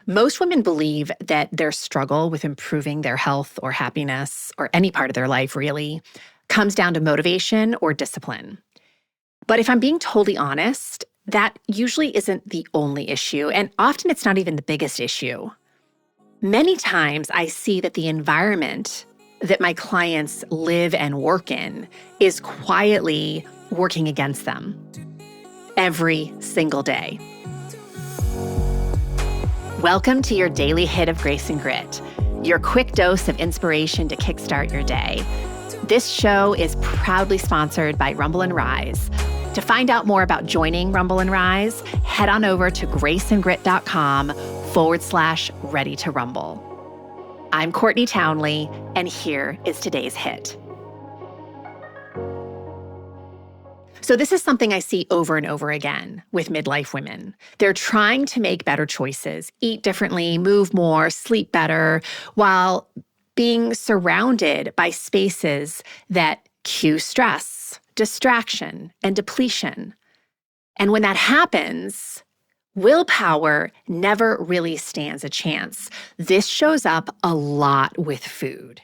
Most women believe that their struggle with improving their health or happiness, or any part of their life really, comes down to motivation or discipline. But if I'm being totally honest, that usually isn't the only issue, and often it's not even the biggest issue. Many times I see that the environment that my clients live and work in is quietly working against them every single day. Welcome to your daily hit of grace and grit, your quick dose of inspiration to kickstart your day. This show is proudly sponsored by Rumble and Rise. To find out more about joining Rumble and Rise, head on over to graceandgrit.com/ready to rumble. I'm Courtney Townley, and here is today's hit. So this is something I see over and over again with midlife women. They're trying to make better choices, eat differently, move more, sleep better, while being surrounded by spaces that cue stress, distraction, and depletion. And when that happens, willpower never really stands a chance. This shows up a lot with food.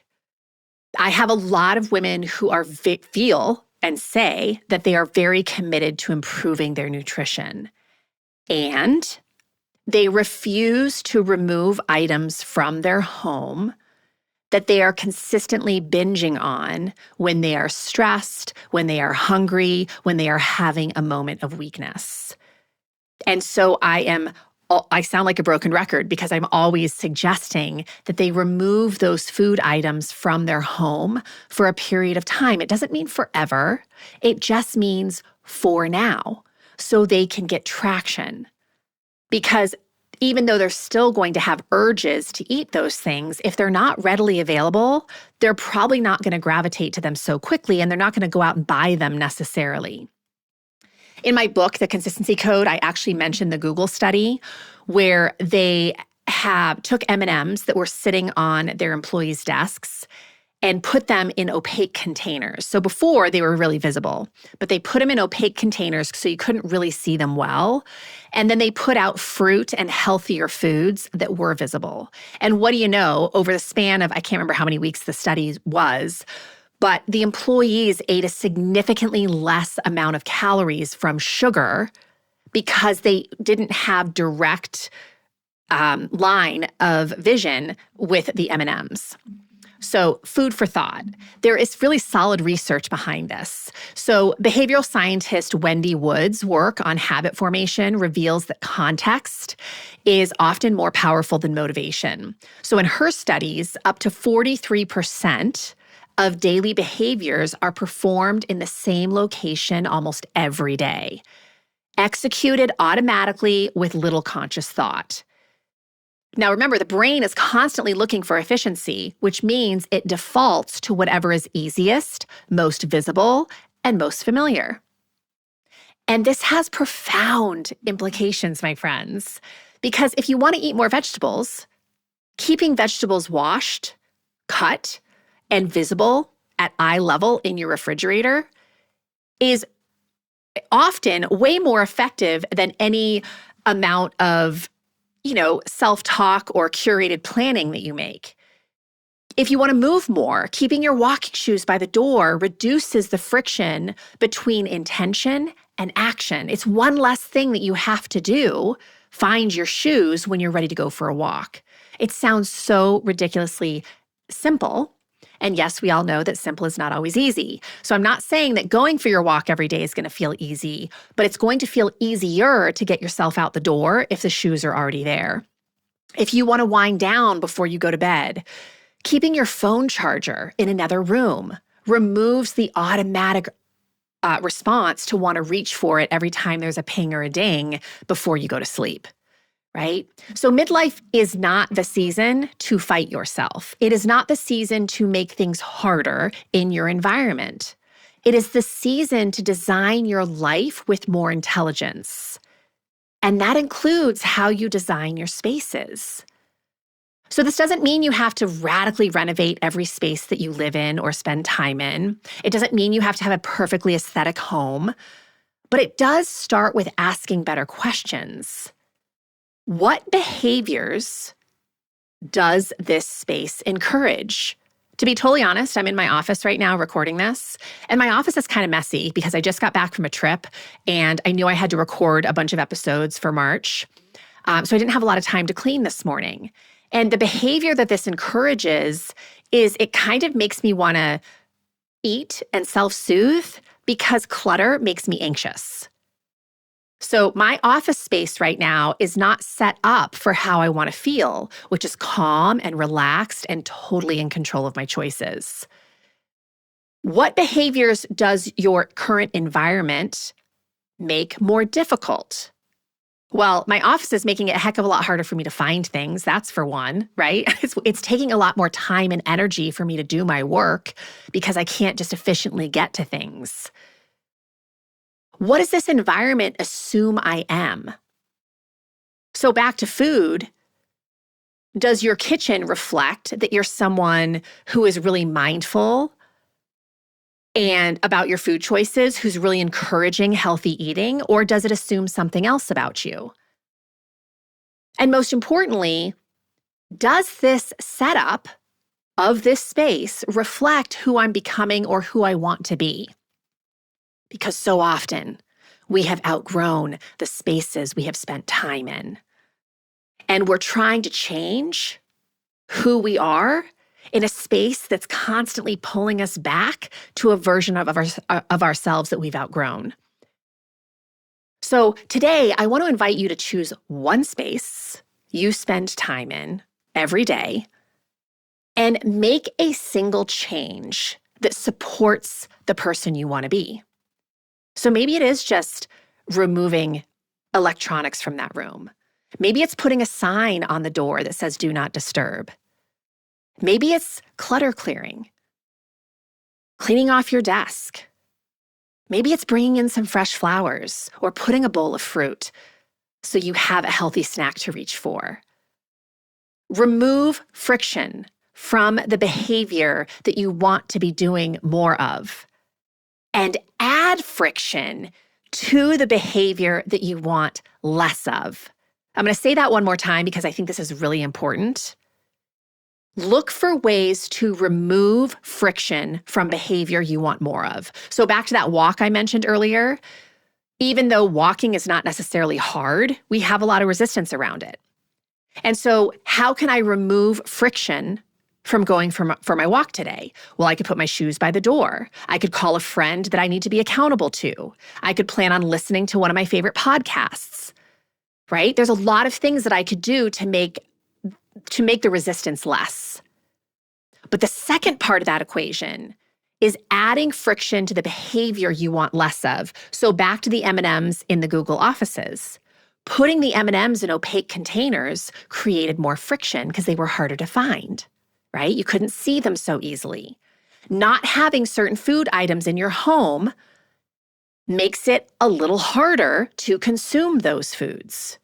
I have a lot of women who are feel and say that they are very committed to improving their nutrition. And they refuse to remove items from their home that they are consistently binging on when they are stressed, when they are hungry, when they are having a moment of weakness. And so I sound like a broken record because I'm always suggesting that they remove those food items from their home for a period of time. It doesn't mean forever. It just means for now, so they can get traction. Because even though they're still going to have urges to eat those things, if they're not readily available, they're probably not going to gravitate to them so quickly, and they're not going to go out and buy them necessarily. In my book, The Consistency Code, I actually mentioned the Google study where they took M&Ms that were sitting on their employees' desks and put them in opaque containers. So before, they were really visible, but they put them in opaque containers so you couldn't really see them well. And then they put out fruit and healthier foods that were visible. And what do you know, over the span of, I can't remember how many weeks the study was, but the employees ate a significantly less amount of calories from sugar because they didn't have direct line of vision with the M&Ms. So food for thought. There is really solid research behind this. So behavioral scientist Wendy Wood's work on habit formation reveals that context is often more powerful than motivation. So in her studies, up to 43% of daily behaviors are performed in the same location almost every day, executed automatically with little conscious thought. Now, remember, the brain is constantly looking for efficiency, which means it defaults to whatever is easiest, most visible, and most familiar. And this has profound implications, my friends, because if you want to eat more vegetables, keeping vegetables washed, cut, and visible at eye level in your refrigerator is often way more effective than any amount of, self-talk or curated planning that you make. If you want to move more, keeping your walking shoes by the door reduces the friction between intention and action. It's one less thing that you have to do, find your shoes when you're ready to go for a walk. It sounds so ridiculously simple. And yes, we all know that simple is not always easy. So I'm not saying that going for your walk every day is going to feel easy, but it's going to feel easier to get yourself out the door if the shoes are already there. If you want to wind down before you go to bed, keeping your phone charger in another room removes the automatic response to want to reach for it every time there's a ping or a ding before you go to sleep. Right? So midlife is not the season to fight yourself. It is not the season to make things harder in your environment. It is the season to design your life with more intelligence. And that includes how you design your spaces. So this doesn't mean you have to radically renovate every space that you live in or spend time in. It doesn't mean you have to have a perfectly aesthetic home. But it does start with asking better questions. What behaviors does this space encourage? To be totally honest, I'm in my office right now recording this, and my office is kind of messy because I just got back from a trip and I knew I had to record a bunch of episodes for March. So I didn't have a lot of time to clean this morning. And the behavior that this encourages is it kind of makes me want to eat and self-soothe because clutter makes me anxious. So my office space right now is not set up for how I want to feel, which is calm and relaxed and totally in control of my choices. What behaviors does your current environment make more difficult? Well, my office is making it a heck of a lot harder for me to find things. That's for one, right? It's taking a lot more time and energy for me to do my work because I can't just efficiently get to things. What does this environment assume I am? So back to food, does your kitchen reflect that you're someone who is really mindful and about your food choices, who's really encouraging healthy eating, or does it assume something else about you? And most importantly, does this setup of this space reflect who I'm becoming or who I want to be? Because so often we have outgrown the spaces we have spent time in. And we're trying to change who we are in a space that's constantly pulling us back to a version of ourselves that we've outgrown. So today, I want to invite you to choose one space you spend time in every day and make a single change that supports the person you want to be. So maybe it is just removing electronics from that room. Maybe it's putting a sign on the door that says, "Do not disturb." Maybe it's clutter clearing, cleaning off your desk. Maybe it's bringing in some fresh flowers or putting a bowl of fruit so you have a healthy snack to reach for. Remove friction from the behavior that you want to be doing more of, and add friction to the behavior that you want less of. I'm going to say that one more time because I think this is really important. Look for ways to remove friction from behavior you want more of. So back to that walk I mentioned earlier, even though walking is not necessarily hard, we have a lot of resistance around it. And so how can I remove friction from going for my walk today? Well, I could put my shoes by the door. I could call a friend that I need to be accountable to. I could plan on listening to one of my favorite podcasts, right? There's a lot of things that I could do to make the resistance less. But the second part of that equation is adding friction to the behavior you want less of. So back to the M&Ms in the Google offices. Putting the M&Ms in opaque containers created more friction because they were harder to find, right? You couldn't see them so easily. Not having certain food items in your home makes it a little harder to consume those foods.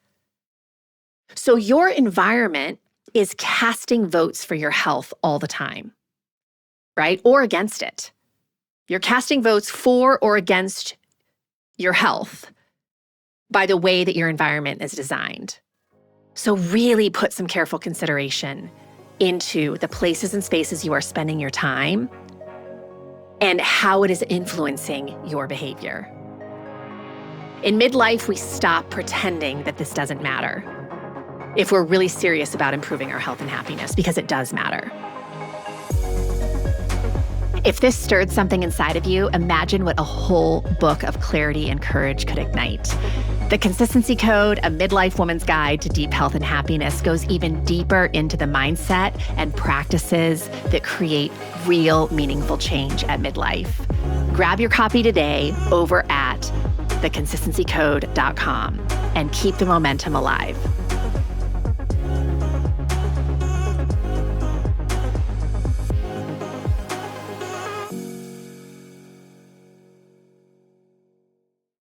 So your environment is casting votes for your health all the time, right? Or against it. You're casting votes for or against your health by the way that your environment is designed. So really put some careful consideration into the places and spaces you are spending your time and how it is influencing your behavior. In midlife, we stop pretending that this doesn't matter if we're really serious about improving our health and happiness, because it does matter. If this stirred something inside of you, imagine what a whole book of clarity and courage could ignite. The Consistency Code, a Midlife Woman's Guide to Deep Health and Happiness, goes even deeper into the mindset and practices that create real, meaningful change at midlife. Grab your copy today over at theconsistencycode.com and keep the momentum alive.